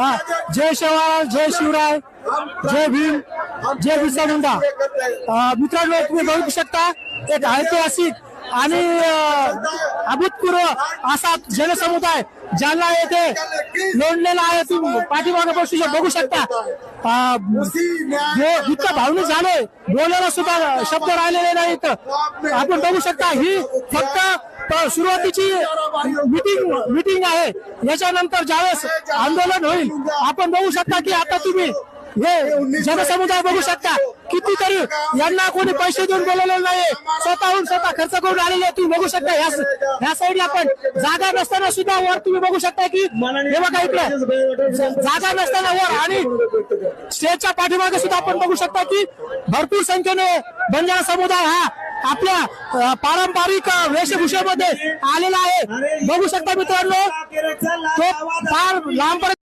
जय शिवराय, जय शिवराय, जय भीम, जय बिरसा मुंडा. मित्रांनो, तुम्ही बघू शकता एक ऐतिहासिक आणि अभूतपूर्व असा जनसमुदाय ज्यांना येथे लोंढलेला आहे. तुम्ही पाठीमागे बघू शकता. इतका भावनिक झालोय, बोलायला सुद्धा शब्द राहिलेले नाहीत. आपण बघू शकता ही फक्त सुरुवातीची मीटिंग आहे. याच्यानंतर ज्यावेळेस आंदोलन होईल आपण बघू शकता की आता तुम्ही हे जनसमुदाय बघू शकता. कितीतरी यांना कोणी पैसे देऊन बोलवलेले नाही, स्वतः खर्च करून आलेले तुम्ही बघू शकता. ह्या साईडला पण जागा नसताना सुद्धा वर तुम्ही बघू शकता की हे बघा इकडे जागा नसताना वर आणि स्टेजच्या पाठीमागे सुद्धा आपण बघू शकता की भरपूर संख्येने बंजारा समुदाय हा आपल्या पारंपरिक वेशभूषेमध्ये आलेला आहे. बघू शकता मित्रांनो, तो फार लांब